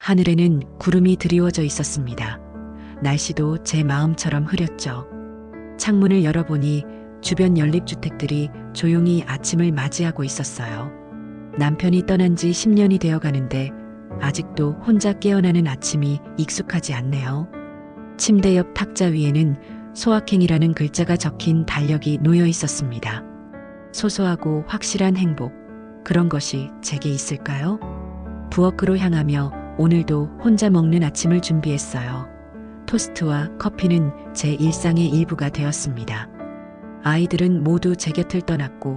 하늘에는 구름이 드리워져 있었습니다. 날씨도 제 마음처럼 흐렸죠. 창문을 열어보니 주변 연립주택들이 조용히 아침을 맞이하고 있었어요. 남편이 떠난 지 10년이 되어 가는데 아직도 혼자 깨어나는 아침이 익숙하지 않네요. 침대 옆 탁자 위에는 소확행이라는 글자가 적힌 달력이 놓여 있었습니다. 소소하고 확실한 행복, 그런 것이 제게 있을까요? 부엌으로 향하며 오늘도 혼자 먹는 아침을 준비했어요. 토스트와 커피는 제 일상의 일부가 되었습니다. 아이들은 모두 제 곁을 떠났고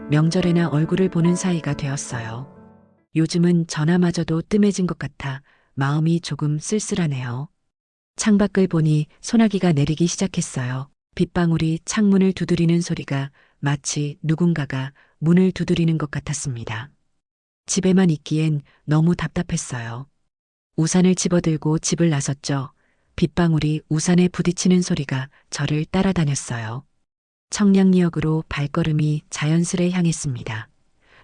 명절에나 얼굴을 보는 사이가 되었어요. 요즘은 전화마저도 뜸해진 것 같아 마음이 조금 쓸쓸하네요. 창밖을 보니 소나기가 내리기 시작했어요. 빗방울이 창문을 두드리는 소리가 마치 누군가가 문을 두드리는 것 같았습니다. 집에만 있기엔 너무 답답했어요. 우산을 집어들고 집을 나섰죠. 빗방울이 우산에 부딪히는 소리가 저를 따라다녔어요. 청량리역으로 발걸음이 자연스레 향했습니다.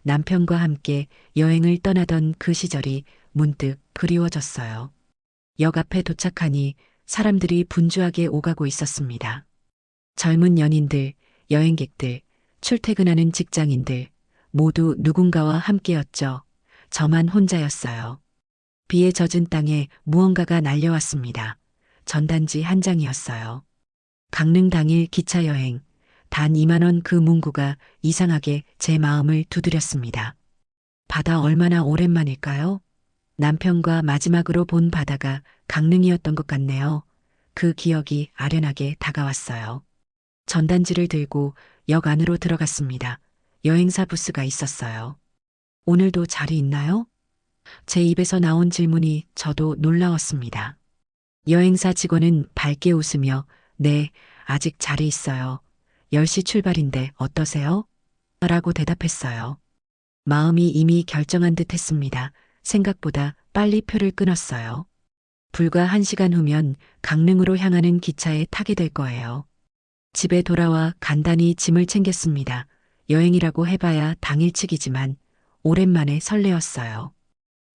남편과 함께 여행을 떠나던 그 시절이 문득 그리워졌어요. 역 앞에 도착하니 사람들이 분주하게 오가고 있었습니다. 젊은 연인들, 여행객들, 출퇴근하는 직장인들, 모두 누군가와 함께였죠. 저만 혼자였어요. 비에 젖은 땅에 무언가가 날려왔습니다. 전단지 한 장이었어요. 강릉 당일 기차 여행, 단 2만 원 그 문구가 이상하게 제 마음을 두드렸습니다. 바다 얼마나 오랜만일까요? 남편과 마지막으로 본 바다가 강릉이었던 것 같네요. 그 기억이 아련하게 다가왔어요. 전단지를 들고 역 안으로 들어갔습니다. 여행사 부스가 있었어요. 오늘도 자리 있나요? 제 입에서 나온 질문이 저도 놀라웠습니다. 여행사 직원은 밝게 웃으며 네, 아직 자리 있어요. 10시 출발인데 어떠세요? 라고 대답했어요. 마음이 이미 결정한 듯 했습니다. 생각보다 빨리 표를 끊었어요. 불과 1시간 후면 강릉으로 향하는 기차에 타게 될 거예요. 집에 돌아와 간단히 짐을 챙겼습니다. 여행이라고 해봐야 당일치기지만 오랜만에 설레었어요.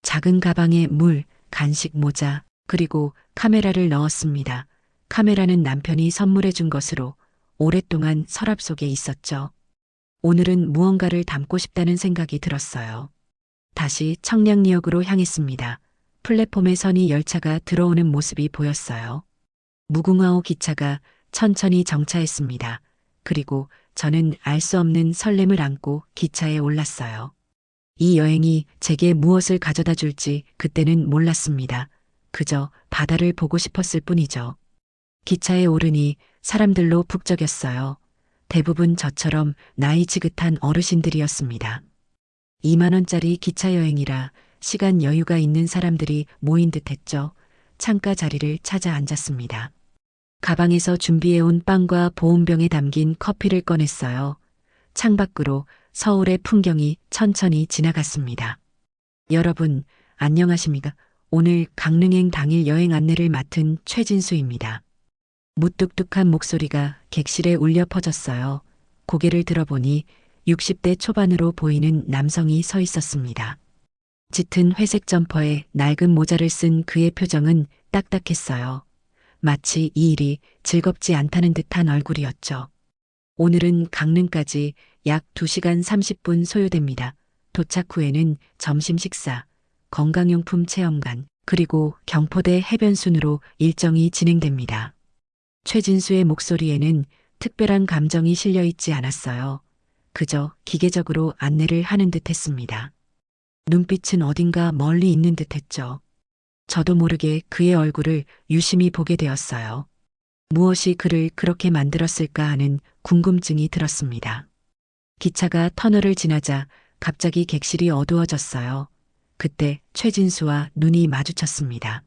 작은 가방에 물, 간식 모자, 그리고 카메라를 넣었습니다. 카메라는 남편이 선물해 준 것으로 오랫동안 서랍 속에 있었죠. 오늘은 무언가를 담고 싶다는 생각이 들었어요. 다시 청량리역으로 향했습니다. 플랫폼에 선이 열차가 들어오는 모습이 보였어요. 무궁화호 기차가 천천히 정차했습니다. 그리고 저는 알 수 없는 설렘을 안고 기차에 올랐어요. 이 여행이 제게 무엇을 가져다 줄지 그때는 몰랐습니다. 그저 바다를 보고 싶었을 뿐이죠. 기차에 오르니 사람들로 북적였어요. 대부분 저처럼 나이 지긋한 어르신들이었습니다. 2만 원짜리 기차 여행이라 시간 여유가 있는 사람들이 모인 듯했죠. 창가 자리를 찾아 앉았습니다. 가방에서 준비해온 빵과 보온병에 담긴 커피를 꺼냈어요. 창밖으로 서울의 풍경이 천천히 지나갔습니다. 여러분, 안녕하십니까? 오늘 강릉행 당일 여행 안내를 맡은 최진수입니다. 무뚝뚝한 목소리가 객실에 울려 퍼졌어요. 고개를 들어보니 60대 초반으로 보이는 남성이 서 있었습니다. 짙은 회색 점퍼에 낡은 모자를 쓴 그의 표정은 딱딱했어요. 마치 이 일이 즐겁지 않다는 듯한 얼굴이었죠. 오늘은 강릉까지 약 2시간 30분 소요됩니다. 도착 후에는 점심 식사, 건강용품 체험관, 그리고 경포대 해변순으로 일정이 진행됩니다. 최진수의 목소리에는 특별한 감정이 실려 있지 않았어요. 그저 기계적으로 안내를 하는 듯 했습니다. 눈빛은 어딘가 멀리 있는 듯 했죠. 저도 모르게 그의 얼굴을 유심히 보게 되었어요. 무엇이 그를 그렇게 만들었을까 하는 궁금증이 들었습니다. 기차가 터널을 지나자 갑자기 객실이 어두워졌어요. 그때 최진수와 눈이 마주쳤습니다.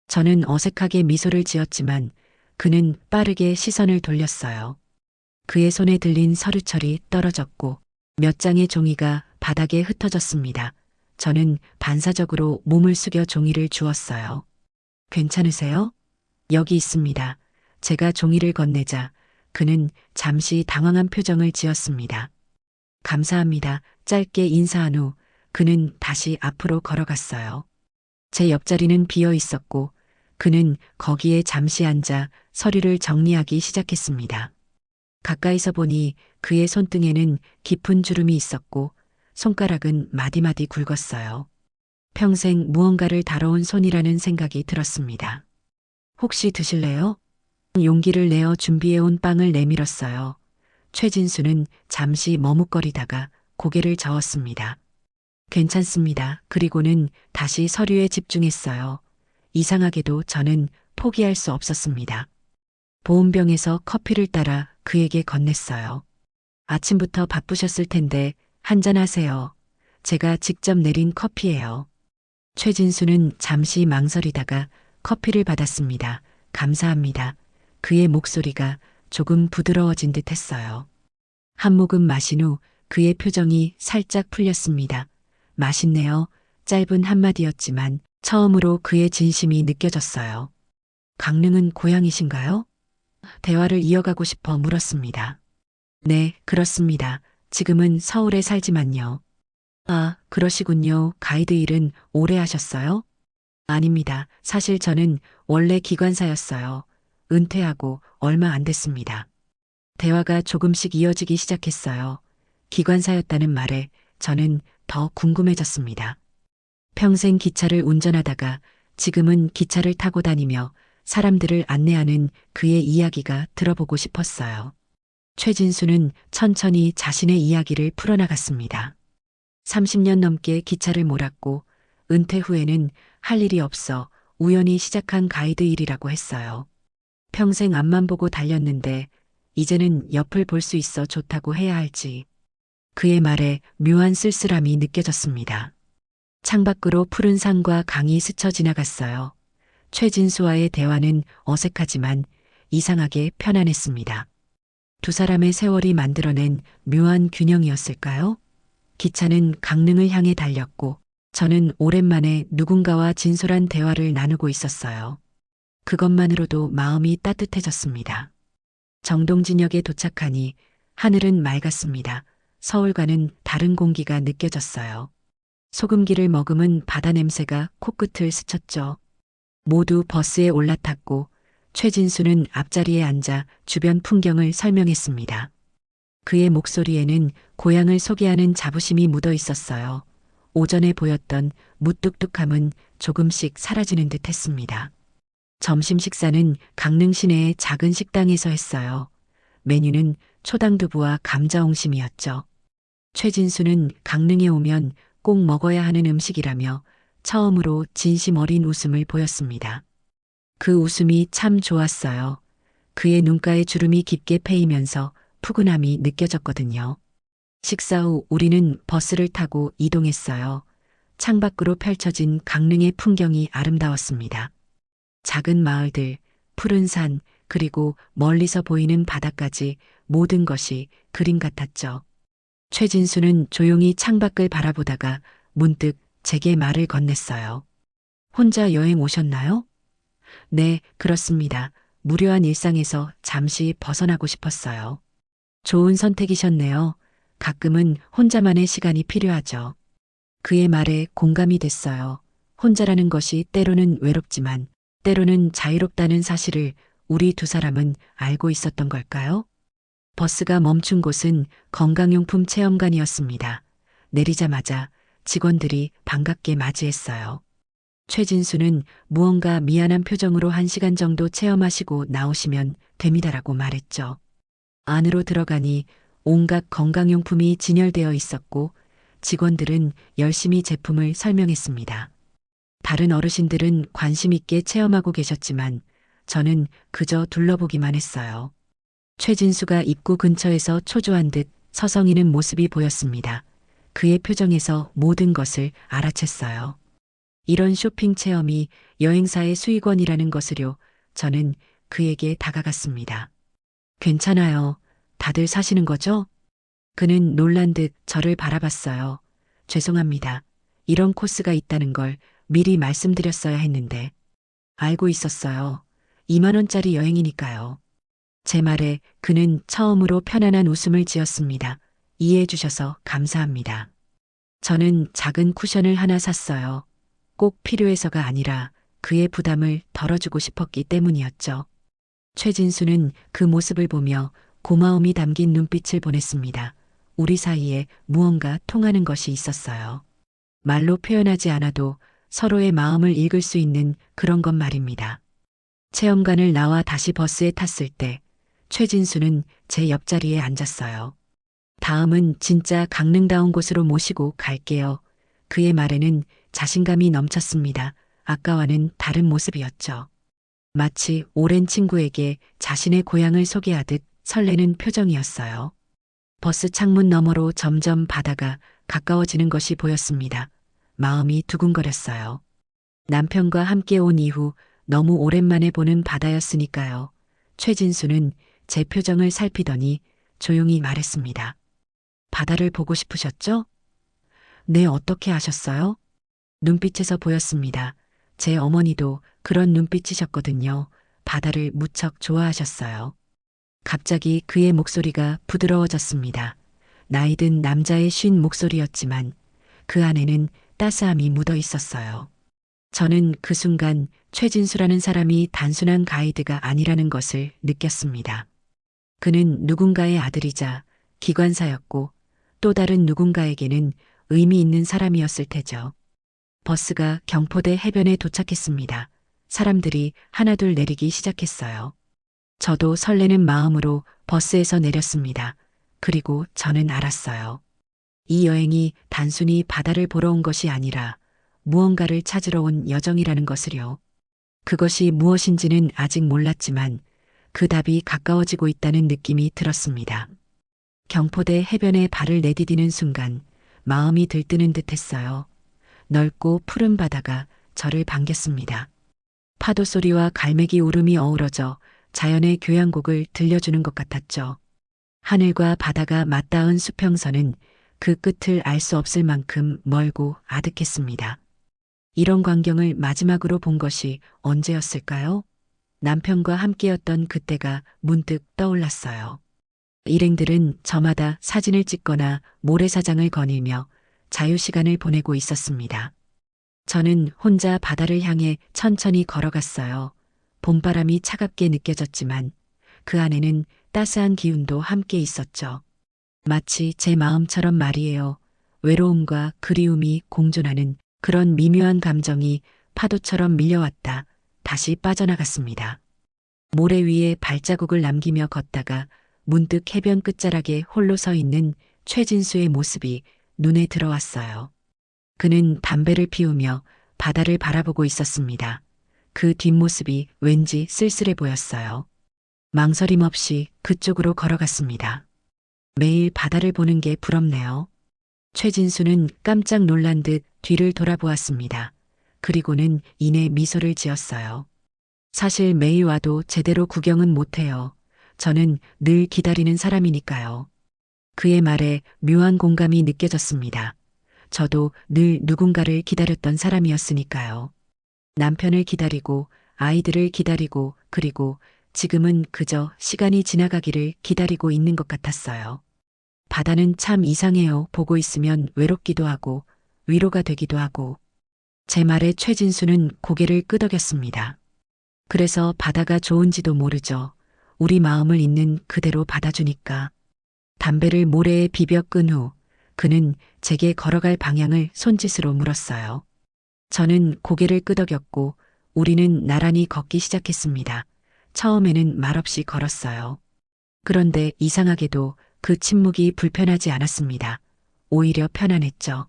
저는 어색하게 미소를 지었지만 그는 빠르게 시선을 돌렸어요. 그의 손에 들린 서류철이 떨어졌고 몇 장의 종이가 바닥에 흩어졌습니다. 저는 반사적으로 몸을 숙여 종이를 주었어요. 괜찮으세요? 여기 있습니다. 제가 종이를 건네자 그는 잠시 당황한 표정을 지었습니다. 감사합니다. 짧게 인사한 후 그는 다시 앞으로 걸어갔어요. 제 옆자리는 비어 있었고 그는 거기에 잠시 앉아 서류를 정리하기 시작했습니다. 가까이서 보니 그의 손등에는 깊은 주름이 있었고 손가락은 마디마디 굵었어요. 평생 무언가를 다뤄온 손이라는 생각이 들었습니다. 혹시 드실래요? 용기를 내어 준비해온 빵을 내밀었어요. 최진수는 잠시 머뭇거리다가 고개를 저었습니다. 괜찮습니다. 그리고는 다시 서류에 집중했어요. 이상하게도 저는 포기할 수 없었습니다. 보온병에서 커피를 따라 그에게 건넸어요. 아침부터 바쁘셨을 텐데 한잔하세요. 제가 직접 내린 커피예요. 최진수는 잠시 망설이다가 커피를 받았습니다. 감사합니다. 그의 목소리가 조금 부드러워진 듯 했어요. 한 모금 마신 후 그의 표정이 살짝 풀렸습니다. 맛있네요. 짧은 한마디였지만 처음으로 그의 진심이 느껴졌어요. 강릉은 고향이신가요? 대화를 이어가고 싶어 물었습니다. 네, 그렇습니다. 지금은 서울에 살지만요. 아, 그러시군요. 가이드 일은 오래 하셨어요? 아닙니다. 사실 저는 원래 기관사였어요. 은퇴하고 얼마 안 됐습니다. 대화가 조금씩 이어지기 시작했어요. 기관사였다는 말에 저는 더 궁금해졌습니다. 평생 기차를 운전하다가 지금은 기차를 타고 다니며 사람들을 안내하는 그의 이야기가 들어보고 싶었어요. 최진수는 천천히 자신의 이야기를 풀어나갔습니다. 30년 넘게 기차를 몰았고 은퇴 후에는 할 일이 없어 우연히 시작한 가이드 일이라고 했어요. 평생 앞만 보고 달렸는데 이제는 옆을 볼 수 있어 좋다고 해야 할지. 그의 말에 묘한 쓸쓸함이 느껴졌습니다. 창밖으로 푸른 산과 강이 스쳐 지나갔어요. 최진수와의 대화는 어색하지만 이상하게 편안했습니다. 두 사람의 세월이 만들어낸 묘한 균형이었을까요? 기차는 강릉을 향해 달렸고 저는 오랜만에 누군가와 진솔한 대화를 나누고 있었어요. 그것만으로도 마음이 따뜻해졌습니다. 정동진역에 도착하니 하늘은 맑았습니다. 서울과는 다른 공기가 느껴졌어요. 소금기를 머금은 바다 냄새가 코끝을 스쳤죠. 모두 버스에 올라탔고 최진수는 앞자리에 앉아 주변 풍경을 설명했습니다. 그의 목소리에는 고향을 소개하는 자부심이 묻어 있었어요. 오전에 보였던 무뚝뚝함은 조금씩 사라지는 듯 했습니다. 점심 식사는 강릉 시내의 작은 식당에서 했어요. 메뉴는 초당두부와 감자옹심이었죠. 최진수는 강릉에 오면 꼭 먹어야 하는 음식이라며 처음으로 진심 어린 웃음을 보였습니다. 그 웃음이 참 좋았어요. 그의 눈가에 주름이 깊게 패이면서 푸근함이 느껴졌거든요. 식사 후 우리는 버스를 타고 이동했어요. 창밖으로 펼쳐진 강릉의 풍경이 아름다웠습니다. 작은 마을들, 푸른 산, 그리고 멀리서 보이는 바다까지 모든 것이 그림 같았죠. 최진수는 조용히 창밖을 바라보다가 문득 제게 말을 건넸어요. 혼자 여행 오셨나요? 네, 그렇습니다. 무료한 일상에서 잠시 벗어나고 싶었어요. 좋은 선택이셨네요. 가끔은 혼자만의 시간이 필요하죠. 그의 말에 공감이 됐어요. 혼자라는 것이 때로는 외롭지만 때로는 자유롭다는 사실을 우리 두 사람은 알고 있었던 걸까요? 버스가 멈춘 곳은 건강용품 체험관이었습니다. 내리자마자 직원들이 반갑게 맞이했어요. 최진수는 무언가 미안한 표정으로 1시간 정도 체험하시고 나오시면 됩니다라고 말했죠. 안으로 들어가니 온갖 건강용품이 진열되어 있었고 직원들은 열심히 제품을 설명했습니다. 다른 어르신들은 관심 있게 체험하고 계셨지만 저는 그저 둘러보기만 했어요. 최진수가 입구 근처에서 초조한 듯 서성이는 모습이 보였습니다. 그의 표정에서 모든 것을 알아챘어요. 이런 쇼핑 체험이 여행사의 수익원이라는 것을요. 저는 그에게 다가갔습니다. 괜찮아요. 다들 사시는 거죠? 그는 놀란 듯 저를 바라봤어요. 죄송합니다. 이런 코스가 있다는 걸 미리 말씀드렸어야 했는데. 알고 있었어요. 2만 원짜리 여행이니까요. 제 말에 그는 처음으로 편안한 웃음을 지었습니다. 이해해 주셔서 감사합니다. 저는 작은 쿠션을 하나 샀어요. 꼭 필요해서가 아니라 그의 부담을 덜어주고 싶었기 때문이었죠. 최진수는 그 모습을 보며 고마움이 담긴 눈빛을 보냈습니다. 우리 사이에 무언가 통하는 것이 있었어요. 말로 표현하지 않아도 서로의 마음을 읽을 수 있는 그런 것 말입니다. 체험관을 나와 다시 버스에 탔을 때 최진수는 제 옆자리에 앉았어요. 다음은 진짜 강릉다운 곳으로 모시고 갈게요. 그의 말에는 자신감이 넘쳤습니다. 아까와는 다른 모습이었죠. 마치 오랜 친구에게 자신의 고향을 소개하듯 설레는 표정이었어요. 버스 창문 너머로 점점 바다가 가까워지는 것이 보였습니다. 마음이 두근거렸어요. 남편과 함께 온 이후 너무 오랜만에 보는 바다였으니까요. 최진수는 제 표정을 살피더니 조용히 말했습니다. 바다를 보고 싶으셨죠? 네, 어떻게 아셨어요? 눈빛에서 보였습니다. 제 어머니도 그런 눈빛이셨거든요. 바다를 무척 좋아하셨어요. 갑자기 그의 목소리가 부드러워졌습니다. 나이든 남자의 쉰 목소리였지만 그 안에는 따스함이 묻어 있었어요. 저는 그 순간 최진수라는 사람이 단순한 가이드가 아니라는 것을 느꼈습니다. 그는 누군가의 아들이자 기관사였고 또 다른 누군가에게는 의미 있는 사람이었을 테죠. 버스가 경포대 해변에 도착했습니다. 사람들이 하나둘 내리기 시작했어요. 저도 설레는 마음으로 버스에서 내렸습니다. 그리고 저는 알았어요. 이 여행이 단순히 바다를 보러 온 것이 아니라 무언가를 찾으러 온 여정이라는 것을요. 그것이 무엇인지는 아직 몰랐지만 그 답이 가까워지고 있다는 느낌이 들었습니다. 경포대 해변에 발을 내디디는 순간 마음이 들뜨는 듯 했어요. 넓고 푸른 바다가 저를 반겼습니다. 파도 소리와 갈매기 울음이 어우러져 자연의 교향곡을 들려주는 것 같았죠. 하늘과 바다가 맞닿은 수평선은 그 끝을 알 수 없을 만큼 멀고 아득했습니다. 이런 광경을 마지막으로 본 것이 언제였을까요? 남편과 함께였던 그때가 문득 떠올랐어요. 일행들은 저마다 사진을 찍거나 모래사장을 거닐며 자유시간을 보내고 있었습니다. 저는 혼자 바다를 향해 천천히 걸어갔어요. 봄바람이 차갑게 느껴졌지만 그 안에는 따스한 기운도 함께 있었죠. 마치 제 마음처럼 말이에요. 외로움과 그리움이 공존하는 그런 미묘한 감정이 파도처럼 밀려왔다 다시 빠져나갔습니다. 모래 위에 발자국을 남기며 걷다가 문득 해변 끝자락에 홀로 서 있는 최진수의 모습이 눈에 들어왔어요. 그는 담배를 피우며 바다를 바라보고 있었습니다. 그 뒷모습이 왠지 쓸쓸해 보였어요. 망설임 없이 그쪽으로 걸어갔습니다. 매일 바다를 보는 게 부럽네요. 최진수는 깜짝 놀란 듯 뒤를 돌아보았습니다. 그리고는 이내 미소를 지었어요. 사실 매일 와도 제대로 구경은 못해요. 저는 늘 기다리는 사람이니까요. 그의 말에 묘한 공감이 느껴졌습니다. 저도 늘 누군가를 기다렸던 사람이었으니까요. 남편을 기다리고 아이들을 기다리고 그리고 지금은 그저 시간이 지나가기를 기다리고 있는 것 같았어요. 바다는 참 이상해요. 보고 있으면 외롭기도 하고 위로가 되기도 하고. 제 말에 최진수는 고개를 끄덕였습니다. 그래서 바다가 좋은지도 모르죠. 우리 마음을 있는 그대로 받아주니까. 담배를 모래에 비벼 끈 후 그는 제게 걸어갈 방향을 손짓으로 물었어요. 저는 고개를 끄덕였고 우리는 나란히 걷기 시작했습니다. 처음에는 말없이 걸었어요. 그런데 이상하게도 그 침묵이 불편하지 않았습니다. 오히려 편안했죠.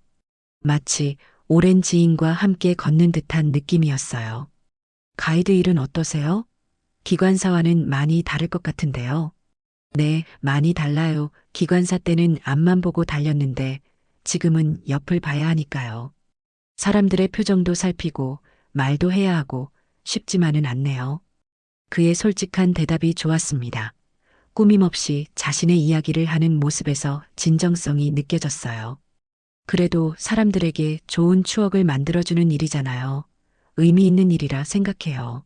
마치 오랜 지인과 함께 걷는 듯한 느낌이었어요. 가이드 일은 어떠세요? 기관사와는 많이 다를 것 같은데요. 네, 많이 달라요. 기관사 때는 앞만 보고 달렸는데 지금은 옆을 봐야 하니까요. 사람들의 표정도 살피고 말도 해야 하고 쉽지만은 않네요. 그의 솔직한 대답이 좋았습니다. 꾸밈없이 자신의 이야기를 하는 모습에서 진정성이 느껴졌어요. 그래도 사람들에게 좋은 추억을 만들어주는 일이잖아요. 의미 있는 일이라 생각해요.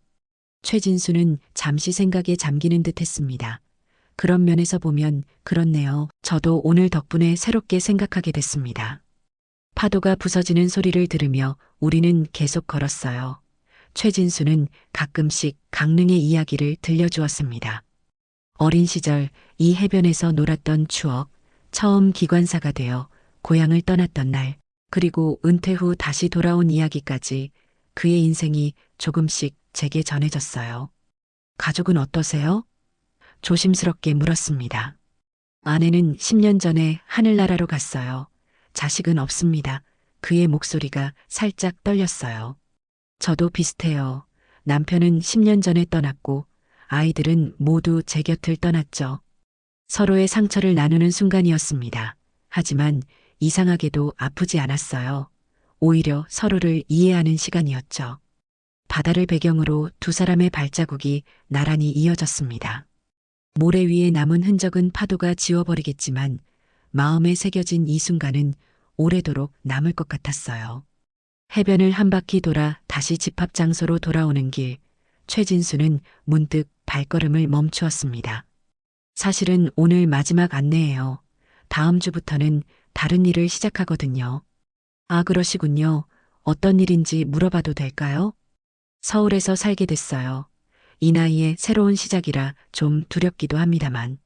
최진수는 잠시 생각에 잠기는 듯 했습니다. 그런 면에서 보면 그렇네요. 저도 오늘 덕분에 새롭게 생각하게 됐습니다. 파도가 부서지는 소리를 들으며 우리는 계속 걸었어요. 최진수는 가끔씩 강릉의 이야기를 들려주었습니다. 어린 시절 이 해변에서 놀았던 추억, 처음 기관사가 되어 고향을 떠났던 날, 그리고 은퇴 후 다시 돌아온 이야기까지 그의 인생이 조금씩 제게 전해졌어요. 가족은 어떠세요? 조심스럽게 물었습니다. 아내는 10년 전에 하늘나라로 갔어요. 자식은 없습니다. 그의 목소리가 살짝 떨렸어요. 저도 비슷해요. 남편은 10년 전에 떠났고 아이들은 모두 제 곁을 떠났죠. 서로의 상처를 나누는 순간이었습니다. 하지만 이상하게도 아프지 않았어요. 오히려 서로를 이해하는 시간이었죠. 바다를 배경으로 두 사람의 발자국이 나란히 이어졌습니다. 모래 위에 남은 흔적은 파도가 지워버리겠지만 마음에 새겨진 이 순간은 오래도록 남을 것 같았어요. 해변을 한 바퀴 돌아 다시 집합 장소로 돌아오는 길, 최진수는 문득 발걸음을 멈추었습니다. 사실은 오늘 마지막 안내예요. 다음 주부터는 다른 일을 시작하거든요. 아, 그러시군요. 어떤 일인지 물어봐도 될까요? 서울에서 살게 됐어요. 이 나이에 새로운 시작이라 좀 두렵기도 합니다만.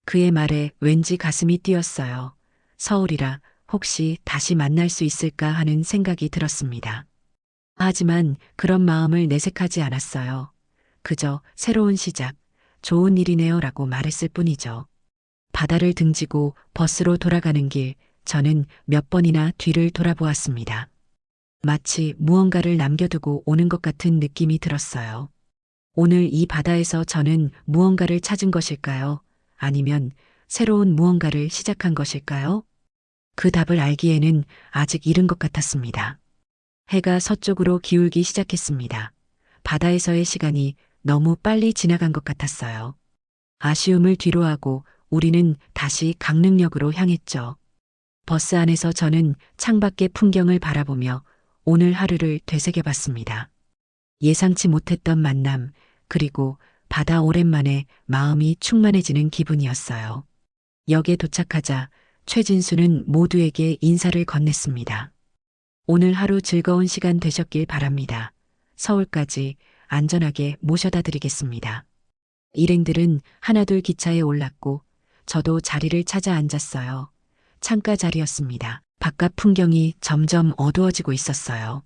그의 말에 왠지 가슴이 뛰었어요. 서울이라 혹시 다시 만날 수 있을까 하는 생각이 들었습니다. 하지만 그런 마음을 내색하지 않았어요. 그저 새로운 시작, 좋은 일이네요 라고 말했을 뿐이죠. 바다를 등지고 버스로 돌아가는 길, 저는 몇 번이나 뒤를 돌아보았습니다. 마치 무언가를 남겨두고 오는 것 같은 느낌이 들었어요. 오늘 이 바다에서 저는 무언가를 찾은 것일까요? 아니면 새로운 무언가를 시작한 것일까요? 그 답을 알기에는 아직 이른 것 같았습니다. 해가 서쪽으로 기울기 시작했습니다. 바다에서의 시간이 너무 빨리 지나간 것 같았어요. 아쉬움을 뒤로하고 우리는 다시 강릉역으로 향했죠. 버스 안에서 저는 창밖의 풍경을 바라보며 오늘 하루를 되새겨봤습니다. 예상치 못했던 만남, 그리고 바다 오랜만에 마음이 충만해지는 기분이었어요. 역에 도착하자 최진수는 모두에게 인사를 건넸습니다. 오늘 하루 즐거운 시간 되셨길 바랍니다. 서울까지 안전하게 모셔다 드리겠습니다. 일행들은 하나둘 기차에 올랐고 저도 자리를 찾아 앉았어요. 창가 자리였습니다. 바깥 풍경이 점점 어두워지고 있었어요.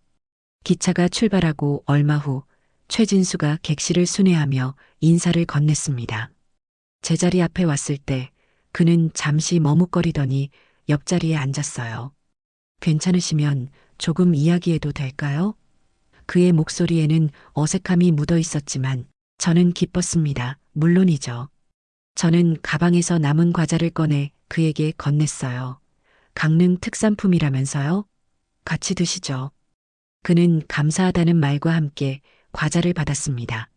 기차가 출발하고 얼마 후 최진수가 객실을 순회하며 인사를 건넸습니다. 제자리 앞에 왔을 때 그는 잠시 머뭇거리더니 옆자리에 앉았어요. 괜찮으시면 조금 이야기해도 될까요? 그의 목소리에는 어색함이 묻어 있었지만 저는 기뻤습니다. 물론이죠. 저는 가방에서 남은 과자를 꺼내 그에게 건넸어요. 강릉 특산품이라면서요? 같이 드시죠. 그는 감사하다는 말과 함께 과자를 받았습니다.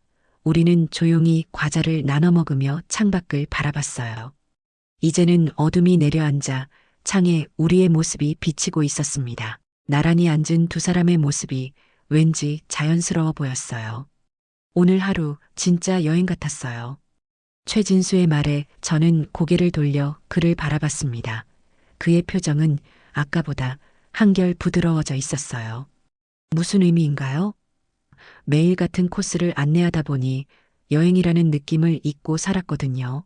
우리는 조용히 과자를 나눠 먹으며 창밖을 바라봤어요. 이제는 어둠이 내려앉아 창에 우리의 모습이 비치고 있었습니다. 나란히 앉은 두 사람의 모습이 왠지 자연스러워 보였어요. 오늘 하루 진짜 여행 같았어요. 최진수의 말에 저는 고개를 돌려 그를 바라봤습니다. 그의 표정은 아까보다 한결 부드러워져 있었어요. 무슨 의미인가요? 매일 같은 코스를 안내하다 보니 여행이라는 느낌을 잊고 살았거든요.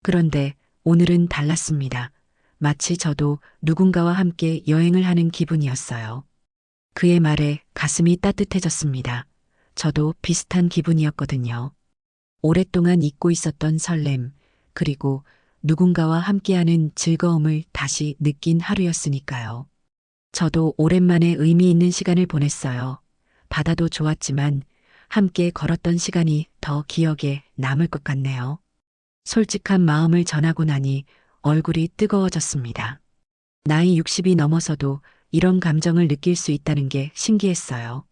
그런데 오늘은 달랐습니다. 마치 저도 누군가와 함께 여행을 하는 기분이었어요. 그의 말에 가슴이 따뜻해졌습니다. 저도 비슷한 기분이었거든요. 오랫동안 잊고 있었던 설렘, 그리고 누군가와 함께하는 즐거움을 다시 느낀 하루였으니까요. 저도 오랜만에 의미 있는 시간을 보냈어요. 바다도 좋았지만 함께 걸었던 시간이 더 기억에 남을 것 같네요. 솔직한 마음을 전하고 나니 얼굴이 뜨거워졌습니다. 나이 60이 넘어서도 이런 감정을 느낄 수 있다는 게 신기했어요.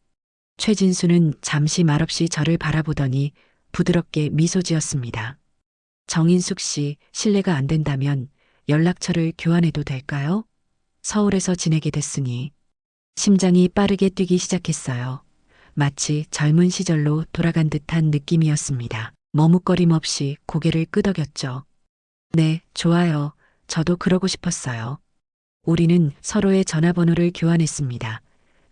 최진수는 잠시 말없이 저를 바라보더니 부드럽게 미소 지었습니다. 정인숙 씨, 실례가 안 된다면 연락처를 교환해도 될까요? 서울에서 지내게 됐으니. 심장이 빠르게 뛰기 시작했어요. 마치 젊은 시절로 돌아간 듯한 느낌이었습니다. 머뭇거림 없이 고개를 끄덕였죠. 네, 좋아요. 저도 그러고 싶었어요. 우리는 서로의 전화번호를 교환했습니다.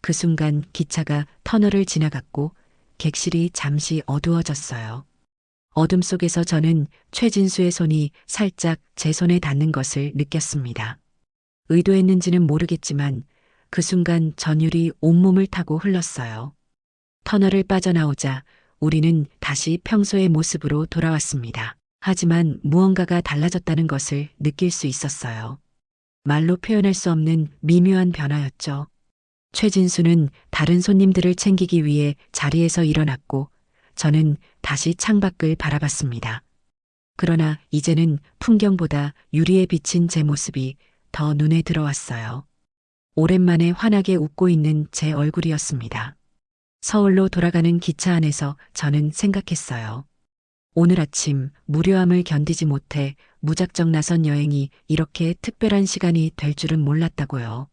그 순간 기차가 터널을 지나갔고 객실이 잠시 어두워졌어요. 어둠 속에서 저는 최진수의 손이 살짝 제 손에 닿는 것을 느꼈습니다. 의도했는지는 모르겠지만 그 순간 전율이 온몸을 타고 흘렀어요. 터널을 빠져나오자 우리는 다시 평소의 모습으로 돌아왔습니다. 하지만 무언가가 달라졌다는 것을 느낄 수 있었어요. 말로 표현할 수 없는 미묘한 변화였죠. 최진수는 다른 손님들을 챙기기 위해 자리에서 일어났고 저는 다시 창밖을 바라봤습니다. 그러나 이제는 풍경보다 유리에 비친 제 모습이 더 눈에 들어왔어요. 오랜만에 환하게 웃고 있는 제 얼굴이었습니다. 서울로 돌아가는 기차 안에서 저는 생각했어요. 오늘 아침 무료함을 견디지 못해 무작정 나선 여행이 이렇게 특별한 시간이 될 줄은 몰랐다고요.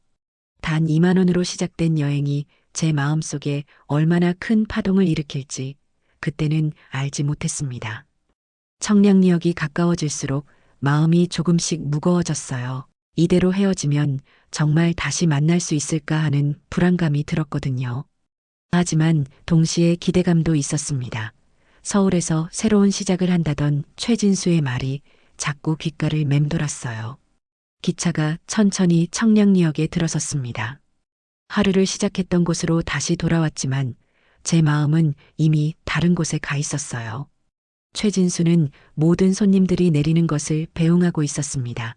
단 2만 원으로 시작된 여행이 제 마음속에 얼마나 큰 파동을 일으킬지 그때는 알지 못했습니다. 청량리역이 가까워질수록 마음이 조금씩 무거워졌어요. 이대로 헤어지면 정말 다시 만날 수 있을까 하는 불안감이 들었거든요. 하지만 동시에 기대감도 있었습니다. 서울에서 새로운 시작을 한다던 최진수의 말이 자꾸 귓가를 맴돌았어요. 기차가 천천히 청량리역에 들어섰습니다. 하루를 시작했던 곳으로 다시 돌아왔지만 제 마음은 이미 다른 곳에 가 있었어요. 최진수는 모든 손님들이 내리는 것을 배웅하고 있었습니다.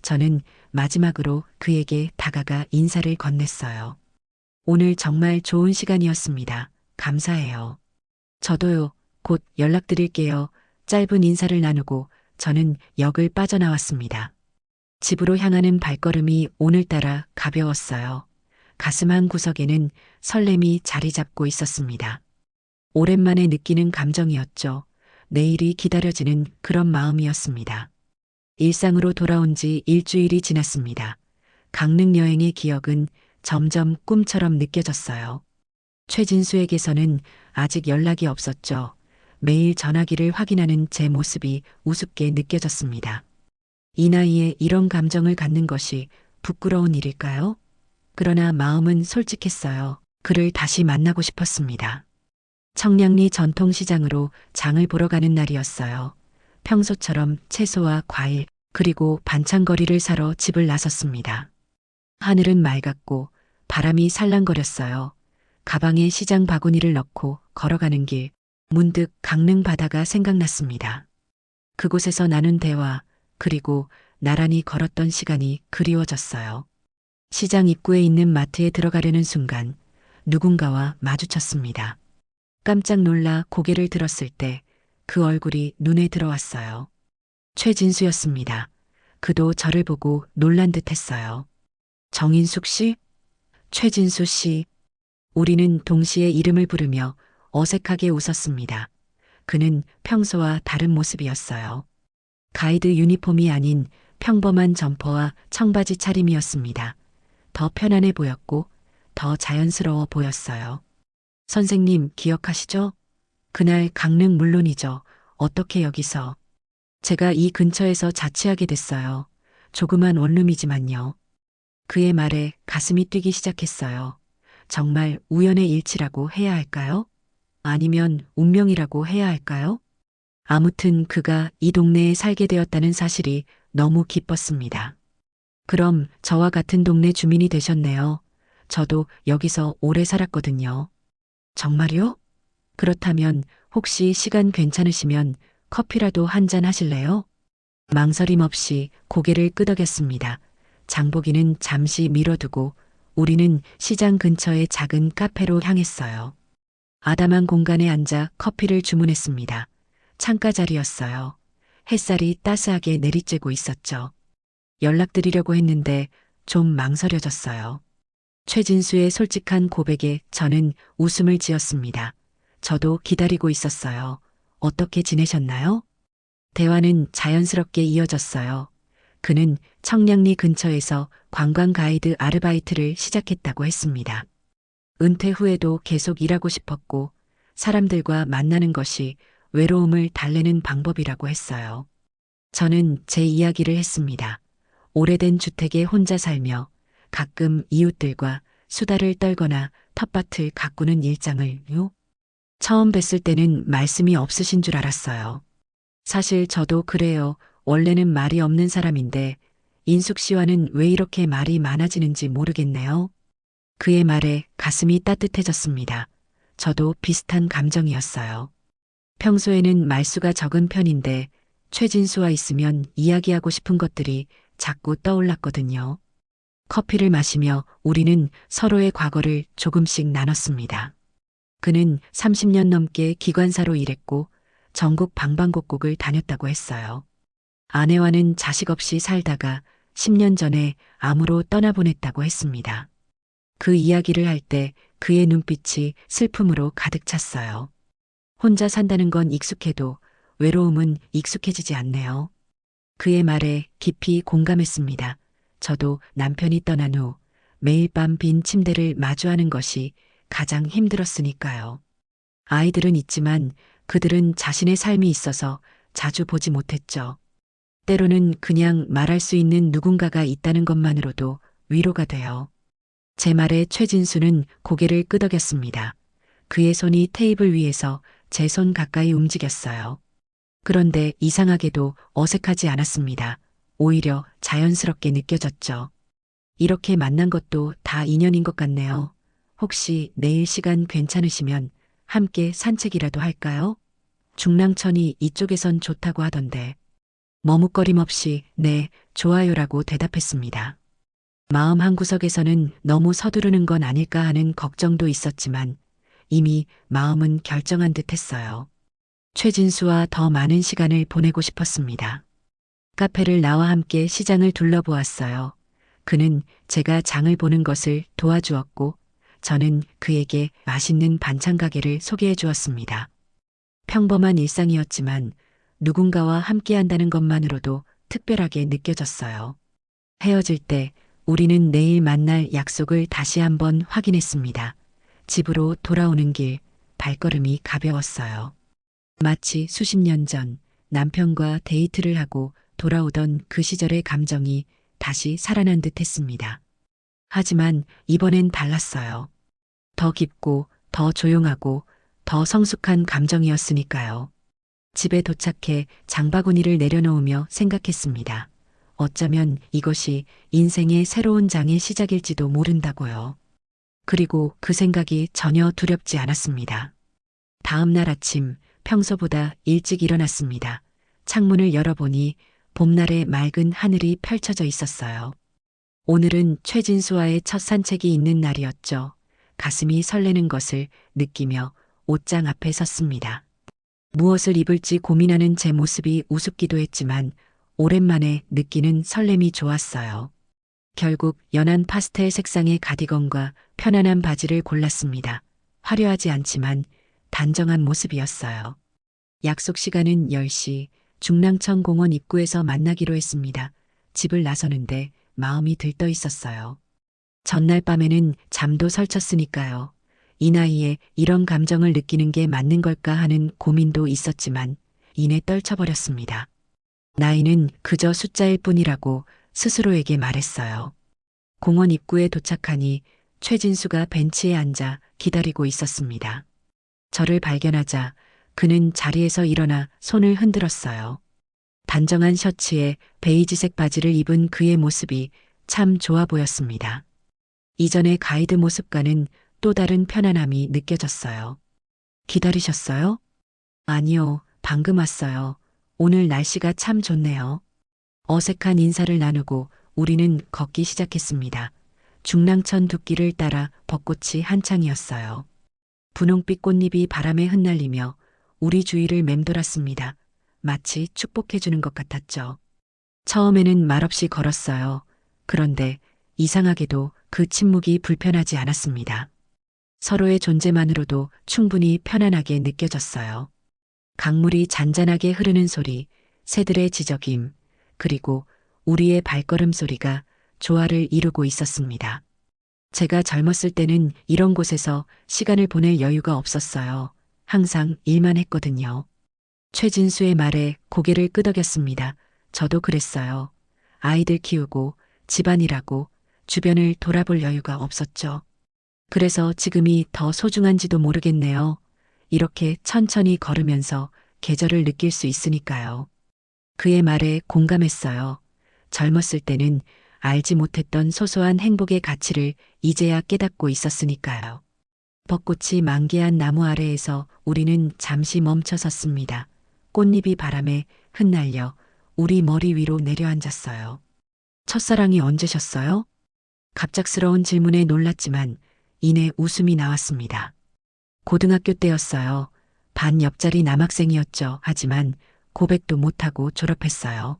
저는 마지막으로 그에게 다가가 인사를 건넸어요. 오늘 정말 좋은 시간이었습니다. 감사해요. 저도요. 곧 연락드릴게요. 짧은 인사를 나누고 저는 역을 빠져나왔습니다. 집으로 향하는 발걸음이 오늘따라 가벼웠어요. 가슴 한 구석에는 설렘이 자리 잡고 있었습니다. 오랜만에 느끼는 감정이었죠. 내일이 기다려지는 그런 마음이었습니다. 일상으로 돌아온 지 일주일이 지났습니다. 강릉 여행의 기억은 점점 꿈처럼 느껴졌어요. 최진수에게서는 아직 연락이 없었죠. 매일 전화기를 확인하는 제 모습이 우습게 느껴졌습니다. 이 나이에 이런 감정을 갖는 것이 부끄러운 일일까요? 그러나 마음은 솔직했어요. 그를 다시 만나고 싶었습니다. 청량리 전통시장으로 장을 보러 가는 날이었어요. 평소처럼 채소와 과일 그리고 반찬거리를 사러 집을 나섰습니다. 하늘은 맑았고 바람이 살랑거렸어요. 가방에 시장 바구니를 넣고 걸어가는 길, 문득 강릉 바다가 생각났습니다. 그곳에서 나눈 대화, 그리고 나란히 걸었던 시간이 그리워졌어요. 시장 입구에 있는 마트에 들어가려는 순간 누군가와 마주쳤습니다. 깜짝 놀라 고개를 들었을 때 그 얼굴이 눈에 들어왔어요. 최진수였습니다. 그도 저를 보고 놀란 듯 했어요. 정인숙 씨? 최진수 씨. 우리는 동시에 이름을 부르며 어색하게 웃었습니다. 그는 평소와 다른 모습이었어요. 가이드 유니폼이 아닌 평범한 점퍼와 청바지 차림이었습니다. 더 편안해 보였고 더 자연스러워 보였어요. 선생님 기억하시죠? 그날 강릉 물론이죠. 어떻게 여기서? 제가 이 근처에서 자취하게 됐어요. 조그만 원룸이지만요. 그의 말에 가슴이 뛰기 시작했어요. 정말 우연의 일치라고 해야 할까요? 아니면 운명이라고 해야 할까요? 아무튼 그가 이 동네에 살게 되었다는 사실이 너무 기뻤습니다. 그럼 저와 같은 동네 주민이 되셨네요. 저도 여기서 오래 살았거든요. 정말요? 그렇다면 혹시 시간 괜찮으시면 커피라도 한잔 하실래요? 망설임 없이 고개를 끄덕였습니다. 장보기는 잠시 미뤄두고 우리는 시장 근처의 작은 카페로 향했어요. 아담한 공간에 앉아 커피를 주문했습니다. 창가 자리였어요. 햇살이 따스하게 내리쬐고 있었죠. 연락드리려고 했는데 좀 망설여졌어요. 최진수의 솔직한 고백에 저는 웃음을 지었습니다. 저도 기다리고 있었어요. 어떻게 지내셨나요? 대화는 자연스럽게 이어졌어요. 그는 청량리 근처에서 관광 가이드 아르바이트를 시작했다고 했습니다. 은퇴 후에도 계속 일하고 싶었고 사람들과 만나는 것이 외로움을 달래는 방법이라고 했어요. 저는 제 이야기를 했습니다. 오래된 주택에 혼자 살며 가끔 이웃들과 수다를 떨거나 텃밭을 가꾸는 일장을요. 처음 뵀을 때는 말씀이 없으신 줄 알았어요. 사실 저도 그래요. 원래는 말이 없는 사람인데 인숙 씨와는 왜 이렇게 말이 많아지는지 모르겠네요. 그의 말에 가슴이 따뜻해졌습니다. 저도 비슷한 감정이었어요. 평소에는 말수가 적은 편인데 최진수와 있으면 이야기하고 싶은 것들이 자꾸 떠올랐거든요. 커피를 마시며 우리는 서로의 과거를 조금씩 나눴습니다. 그는 30년 넘게 기관사로 일했고 전국 방방곡곡을 다녔다고 했어요. 아내와는 자식 없이 살다가 10년 전에 암으로 떠나보냈다고 했습니다. 그 이야기를 할 때 그의 눈빛이 슬픔으로 가득 찼어요. 혼자 산다는 건 익숙해도 외로움은 익숙해지지 않네요. 그의 말에 깊이 공감했습니다. 저도 남편이 떠난 후 매일 밤 빈 침대를 마주하는 것이 가장 힘들었으니까요. 아이들은 있지만 그들은 자신의 삶이 있어서 자주 보지 못했죠. 때로는 그냥 말할 수 있는 누군가가 있다는 것만으로도 위로가 돼요. 제 말에 최진수는 고개를 끄덕였습니다. 그의 손이 테이블 위에서 제 손 가까이 움직였어요. 그런데 이상하게도 어색하지 않았습니다. 오히려 자연스럽게 느껴졌죠. 이렇게 만난 것도 다 인연인 것 같네요. 혹시 내일 시간 괜찮으시면 함께 산책이라도 할까요? 중랑천이 이쪽에선 좋다고 하던데. 머뭇거림 없이 네, 좋아요라고 대답했습니다. 마음 한구석에서는 너무 서두르는 건 아닐까 하는 걱정도 있었지만 이미 마음은 결정한 듯 했어요. 최진수와 더 많은 시간을 보내고 싶었습니다. 카페를 나와 함께 시장을 둘러보았어요. 그는 제가 장을 보는 것을 도와주었고 저는 그에게 맛있는 반찬 가게를 소개해 주었습니다. 평범한 일상이었지만 누군가와 함께한다는 것만으로도 특별하게 느껴졌어요. 헤어질 때 우리는 내일 만날 약속을 다시 한번 확인했습니다. 집으로 돌아오는 길 발걸음이 가벼웠어요. 마치 수십 년 전 남편과 데이트를 하고 돌아오던 그 시절의 감정이 다시 살아난 듯 했습니다. 하지만 이번엔 달랐어요. 더 깊고 더 조용하고 더 성숙한 감정이었으니까요. 집에 도착해 장바구니를 내려놓으며 생각했습니다. 어쩌면 이것이 인생의 새로운 장의 시작일지도 모른다고요. 그리고 그 생각이 전혀 두렵지 않았습니다. 다음 날 아침 평소보다 일찍 일어났습니다. 창문을 열어보니 봄날의 맑은 하늘이 펼쳐져 있었어요. 오늘은 최진수와의 첫 산책이 있는 날이었죠. 가슴이 설레는 것을 느끼며 옷장 앞에 섰습니다. 무엇을 입을지 고민하는 제 모습이 우습기도 했지만 오랜만에 느끼는 설렘이 좋았어요. 결국 연한 파스텔 색상의 가디건과 편안한 바지를 골랐습니다. 화려하지 않지만 단정한 모습이었어요. 약속 시간은 10시, 중랑천 공원 입구에서 만나기로 했습니다. 집을 나서는데 마음이 들떠 있었어요. 전날 밤에는 잠도 설쳤으니까요. 이 나이에 이런 감정을 느끼는 게 맞는 걸까 하는 고민도 있었지만 이내 떨쳐버렸습니다. 나이는 그저 숫자일 뿐이라고 스스로에게 말했어요. 공원 입구에 도착하니 최진수가 벤치에 앉아 기다리고 있었습니다. 저를 발견하자 그는 자리에서 일어나 손을 흔들었어요. 단정한 셔츠에 베이지색 바지를 입은 그의 모습이 참 좋아 보였습니다. 이전의 가이드 모습과는 또 다른 편안함이 느껴졌어요. 기다리셨어요? 아니요, 방금 왔어요. 오늘 날씨가 참 좋네요. 어색한 인사를 나누고 우리는 걷기 시작했습니다. 중랑천 둑길을 따라 벚꽃이 한창이었어요. 분홍빛 꽃잎이 바람에 흩날리며 우리 주위를 맴돌았습니다. 마치 축복해주는 것 같았죠. 처음에는 말없이 걸었어요. 그런데 이상하게도 그 침묵이 불편하지 않았습니다. 서로의 존재만으로도 충분히 편안하게 느껴졌어요. 강물이 잔잔하게 흐르는 소리, 새들의 지저김, 그리고 우리의 발걸음 소리가 조화를 이루고 있었습니다. 제가 젊었을 때는 이런 곳에서 시간을 보낼 여유가 없었어요. 항상 일만 했거든요. 최진수의 말에 고개를 끄덕였습니다. 저도 그랬어요. 아이들 키우고 집안일하고 주변을 돌아볼 여유가 없었죠. 그래서 지금이 더 소중한지도 모르겠네요. 이렇게 천천히 걸으면서 계절을 느낄 수 있으니까요. 그의 말에 공감했어요. 젊었을 때는 알지 못했던 소소한 행복의 가치를 이제야 깨닫고 있었으니까요. 벚꽃이 만개한 나무 아래에서 우리는 잠시 멈춰 섰습니다. 꽃잎이 바람에 흩날려 우리 머리 위로 내려앉았어요. 첫사랑이 언제셨어요? 갑작스러운 질문에 놀랐지만 이내 웃음이 나왔습니다. 고등학교 때였어요. 반 옆자리 남학생이었죠. 하지만 고백도 못하고 졸업했어요.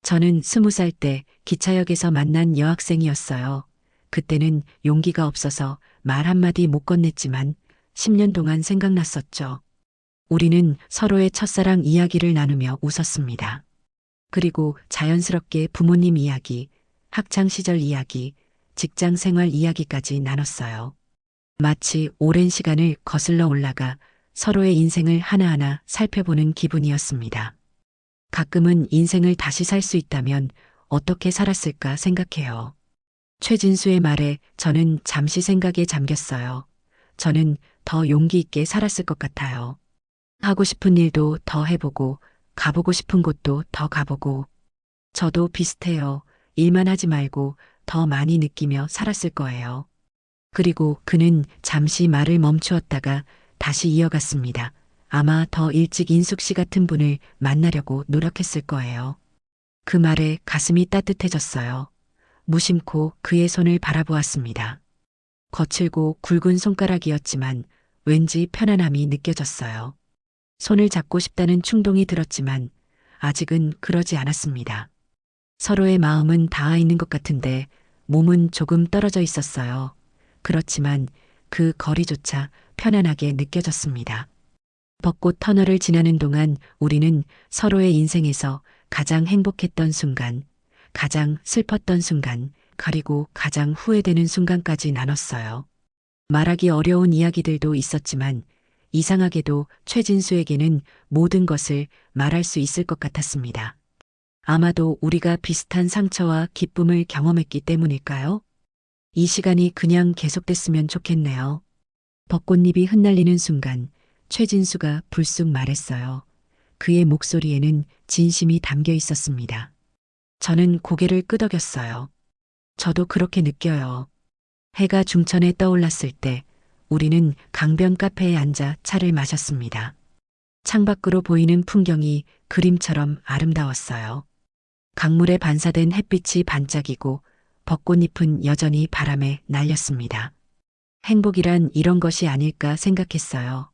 저는 20살 때 기차역에서 만난 여학생이었어요. 그때는 용기가 없어서 말 한마디 못 건넸지만 10년 동안 생각났었죠. 우리는 서로의 첫사랑 이야기를 나누며 웃었습니다. 그리고 자연스럽게 부모님 이야기, 학창 시절 이야기, 직장 생활 이야기까지 나눴어요. 마치 오랜 시간을 거슬러 올라가 서로의 인생을 하나하나 살펴보는 기분이었습니다. 가끔은 인생을 다시 살 수 있다면 어떻게 살았을까 생각해요. 최진수의 말에 저는 잠시 생각에 잠겼어요. 저는 더 용기 있게 살았을 것 같아요. 하고 싶은 일도 더 해보고, 가보고 싶은 곳도 더 가보고. 저도 비슷해요. 일만 하지 말고 더 많이 느끼며 살았을 거예요. 그리고 그는 잠시 말을 멈추었다가 다시 이어갔습니다. 아마 더 일찍 인숙 씨 같은 분을 만나려고 노력했을 거예요. 그 말에 가슴이 따뜻해졌어요. 무심코 그의 손을 바라보았습니다. 거칠고 굵은 손가락이었지만 왠지 편안함이 느껴졌어요. 손을 잡고 싶다는 충동이 들었지만 아직은 그러지 않았습니다. 서로의 마음은 닿아 있는 것 같은데 몸은 조금 떨어져 있었어요. 그렇지만 그 거리조차 편안하게 느껴졌습니다. 벚꽃 터널을 지나는 동안 우리는 서로의 인생에서 가장 행복했던 순간, 가장 슬펐던 순간, 그리고 가장 후회되는 순간까지 나눴어요. 말하기 어려운 이야기들도 있었지만 이상하게도 최진수에게는 모든 것을 말할 수 있을 것 같았습니다. 아마도 우리가 비슷한 상처와 기쁨을 경험했기 때문일까요? 이 시간이 그냥 계속됐으면 좋겠네요. 벚꽃잎이 흩날리는 순간 최진수가 불쑥 말했어요. 그의 목소리에는 진심이 담겨 있었습니다. 저는 고개를 끄덕였어요. 저도 그렇게 느껴요. 해가 중천에 떠올랐을 때 우리는 강변 카페에 앉아 차를 마셨습니다. 창밖으로 보이는 풍경이 그림처럼 아름다웠어요. 강물에 반사된 햇빛이 반짝이고 벚꽃잎은 여전히 바람에 날렸습니다. 행복이란 이런 것이 아닐까 생각했어요.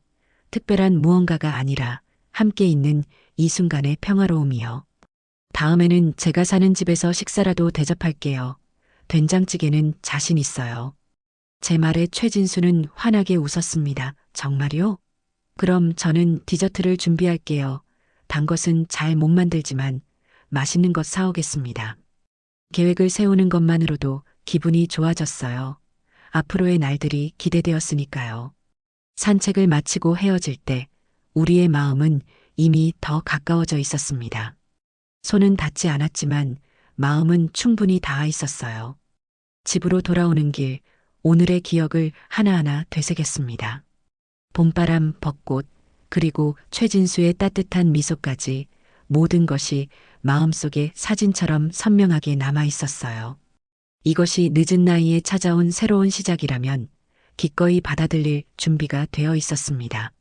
특별한 무언가가 아니라 함께 있는 이 순간의 평화로움이요. 다음에는 제가 사는 집에서 식사라도 대접할게요. 된장찌개는 자신 있어요. 제 말에 최진수는 환하게 웃었습니다. 정말요? 그럼 저는 디저트를 준비할게요. 단 것은 잘 못 만들지만 맛있는 것 사오겠습니다. 계획을 세우는 것만으로도 기분이 좋아졌어요. 앞으로의 날들이 기대되었으니까요. 산책을 마치고 헤어질 때 우리의 마음은 이미 더 가까워져 있었습니다. 손은 닿지 않았지만 마음은 충분히 닿아 있었어요. 집으로 돌아오는 길, 오늘의 기억을 하나하나 되새겼습니다. 봄바람, 벚꽃, 그리고 최진수의 따뜻한 미소까지 모든 것이 마음속에 사진처럼 선명하게 남아 있었어요. 이것이 늦은 나이에 찾아온 새로운 시작이라면 기꺼이 받아들일 준비가 되어 있었습니다.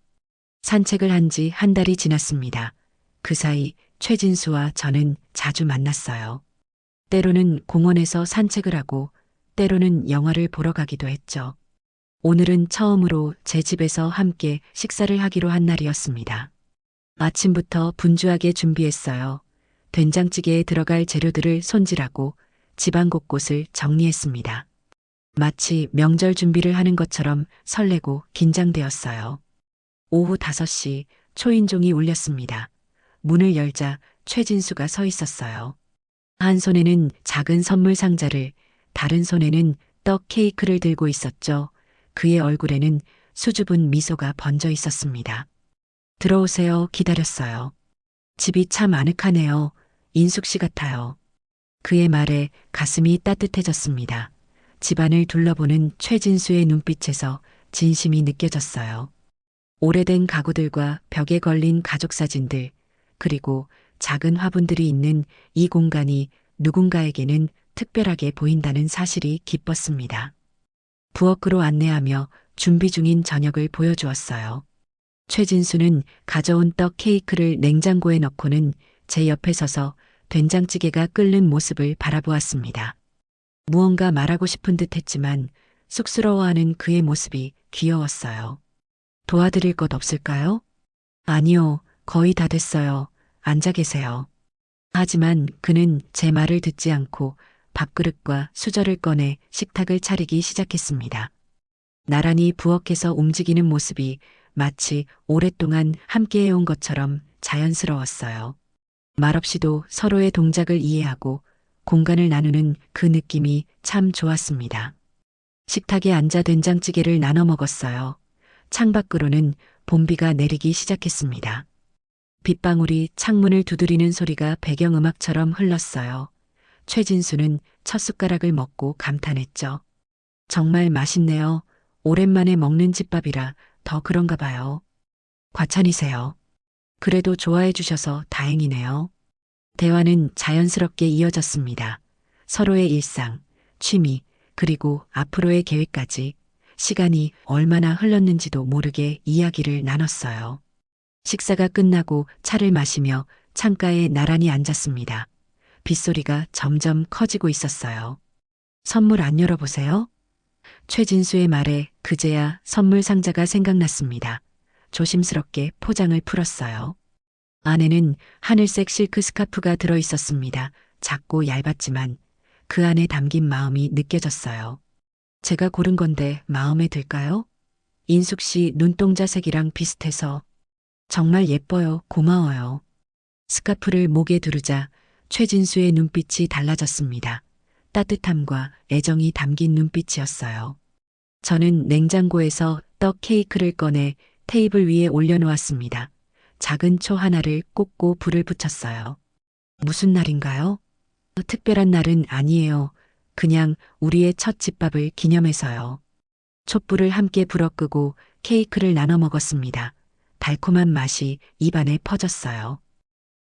산책을 한 지 한 달이 지났습니다. 그 사이 최진수와 저는 자주 만났어요. 때로는 공원에서 산책을 하고 때로는 영화를 보러 가기도 했죠. 오늘은 처음으로 제 집에서 함께 식사를 하기로 한 날이었습니다. 아침부터 분주하게 준비했어요. 된장찌개에 들어갈 재료들을 손질하고 집안 곳곳을 정리했습니다. 마치 명절 준비를 하는 것처럼 설레고 긴장되었어요. 오후 5시 초인종이 울렸습니다. 문을 열자 최진수가 서 있었어요. 한 손에는 작은 선물 상자를, 다른 손에는 떡 케이크를 들고 있었죠. 그의 얼굴에는 수줍은 미소가 번져 있었습니다. 들어오세요. 기다렸어요. 집이 참 아늑하네요. 인숙 씨 같아요. 그의 말에 가슴이 따뜻해졌습니다. 집안을 둘러보는 최진수의 눈빛에서 진심이 느껴졌어요. 오래된 가구들과 벽에 걸린 가족 사진들, 그리고 작은 화분들이 있는 이 공간이 누군가에게는 특별하게 보인다는 사실이 기뻤습니다. 부엌으로 안내하며 준비 중인 저녁을 보여주었어요. 최진수는 가져온 떡 케이크를 냉장고에 넣고는 제 옆에 서서 된장찌개가 끓는 모습을 바라보았습니다. 무언가 말하고 싶은 듯 했지만 쑥스러워하는 그의 모습이 귀여웠어요. 도와드릴 것 없을까요? 아니요, 거의 다 됐어요. 앉아 계세요. 하지만 그는 제 말을 듣지 않고 밥그릇과 수저를 꺼내 식탁을 차리기 시작했습니다. 나란히 부엌에서 움직이는 모습이 마치 오랫동안 함께해온 것처럼 자연스러웠어요. 말없이도 서로의 동작을 이해하고 공간을 나누는 그 느낌이 참 좋았습니다. 식탁에 앉아 된장찌개를 나눠 먹었어요. 창밖으로는 봄비가 내리기 시작했습니다. 빗방울이 창문을 두드리는 소리가 배경음악처럼 흘렀어요. 최진수는 첫 숟가락을 먹고 감탄했죠. 정말 맛있네요. 오랜만에 먹는 집밥이라 더 그런가 봐요. 과찬이세요. 그래도 좋아해 주셔서 다행이네요. 대화는 자연스럽게 이어졌습니다. 서로의 일상, 취미, 그리고 앞으로의 계획까지 시간이 얼마나 흘렀는지도 모르게 이야기를 나눴어요. 식사가 끝나고 차를 마시며 창가에 나란히 앉았습니다. 빗소리가 점점 커지고 있었어요. 선물 안 열어보세요? 최진수의 말에 그제야 선물 상자가 생각났습니다. 조심스럽게 포장을 풀었어요. 안에는 하늘색 실크 스카프가 들어 있었습니다. 작고 얇았지만 그 안에 담긴 마음이 느껴졌어요. 제가 고른 건데 마음에 들까요? 인숙 씨 눈동자색이랑 비슷해서 정말 예뻐요. 고마워요. 스카프를 목에 두르자 최진수의 눈빛이 달라졌습니다. 따뜻함과 애정이 담긴 눈빛이었어요. 저는 냉장고에서 떡 케이크를 꺼내 테이블 위에 올려놓았습니다. 작은 초 하나를 꽂고 불을 붙였어요. 무슨 날인가요? 특별한 날은 아니에요. 그냥 우리의 첫 집밥을 기념해서요. 촛불을 함께 불어 끄고 케이크를 나눠 먹었습니다. 달콤한 맛이 입안에 퍼졌어요.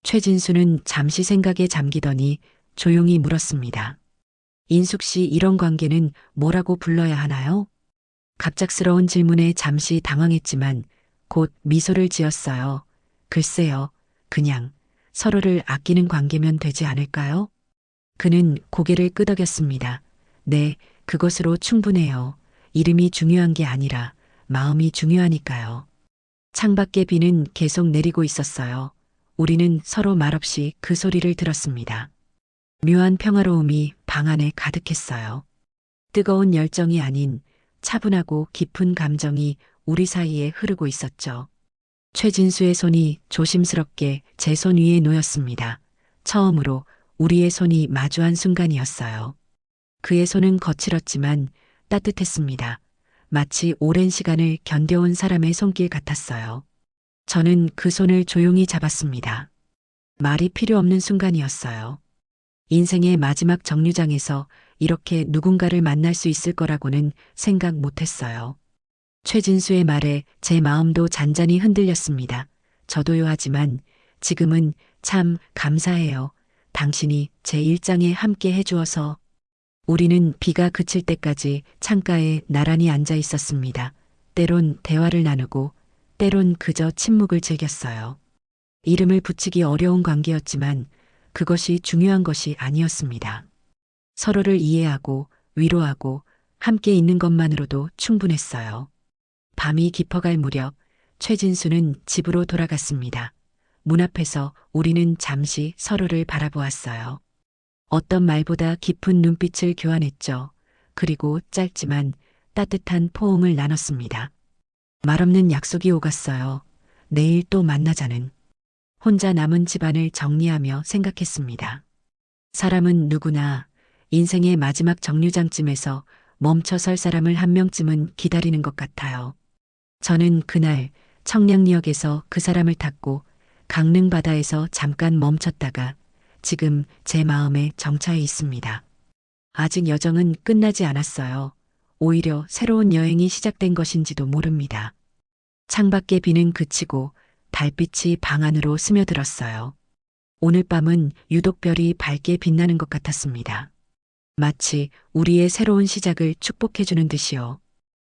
최진수는 잠시 생각에 잠기더니 조용히 물었습니다. 인숙 씨 이런 관계는 뭐라고 불러야 하나요? 갑작스러운 질문에 잠시 당황했지만 곧 미소를 지었어요. 글쎄요, 그냥 서로를 아끼는 관계면 되지 않을까요? 그는 고개를 끄덕였습니다. 네, 그것으로 충분해요. 이름이 중요한 게 아니라 마음이 중요하니까요. 창밖에 비는 계속 내리고 있었어요. 우리는 서로 말없이 그 소리를 들었습니다. 묘한 평화로움이 방 안에 가득했어요. 뜨거운 열정이 아닌 차분하고 깊은 감정이 우리 사이에 흐르고 있었죠. 최진수의 손이 조심스럽게 제 손 위에 놓였습니다. 처음으로 우리의 손이 마주한 순간이었어요. 그의 손은 거칠었지만 따뜻했습니다. 마치 오랜 시간을 견뎌온 사람의 손길 같았어요. 저는 그 손을 조용히 잡았습니다. 말이 필요 없는 순간이었어요. 인생의 마지막 정류장에서 이렇게 누군가를 만날 수 있을 거라고는 생각 못했어요. 최진수의 말에 제 마음도 잔잔히 흔들렸습니다. 저도요 하지만 지금은 참 감사해요. 당신이 제 일상에 함께 해주어서. 우리는 비가 그칠 때까지 창가에 나란히 앉아 있었습니다. 때론 대화를 나누고 때론 그저 침묵을 즐겼어요. 이름을 붙이기 어려운 관계였지만 그것이 중요한 것이 아니었습니다. 서로를 이해하고 위로하고 함께 있는 것만으로도 충분했어요. 밤이 깊어갈 무렵 최진수는 집으로 돌아갔습니다. 문 앞에서 우리는 잠시 서로를 바라보았어요. 어떤 말보다 깊은 눈빛을 교환했죠. 그리고 짧지만 따뜻한 포옹을 나눴습니다. 말없는 약속이 오갔어요. 내일 또 만나자는. 혼자 남은 집안을 정리하며 생각했습니다. 사람은 누구나 인생의 마지막 정류장쯤에서 멈춰설 사람을 한 명쯤은 기다리는 것 같아요. 저는 그날 청량리역에서 그 사람을 탔고 강릉 바다에서 잠깐 멈췄다가 지금 제 마음에 정차해 있습니다. 아직 여정은 끝나지 않았어요. 오히려 새로운 여행이 시작된 것인지도 모릅니다. 창밖의 비는 그치고 달빛이 방 안으로 스며들었어요. 오늘 밤은 유독 별이 밝게 빛나는 것 같았습니다. 마치 우리의 새로운 시작을 축복해주는 듯이요.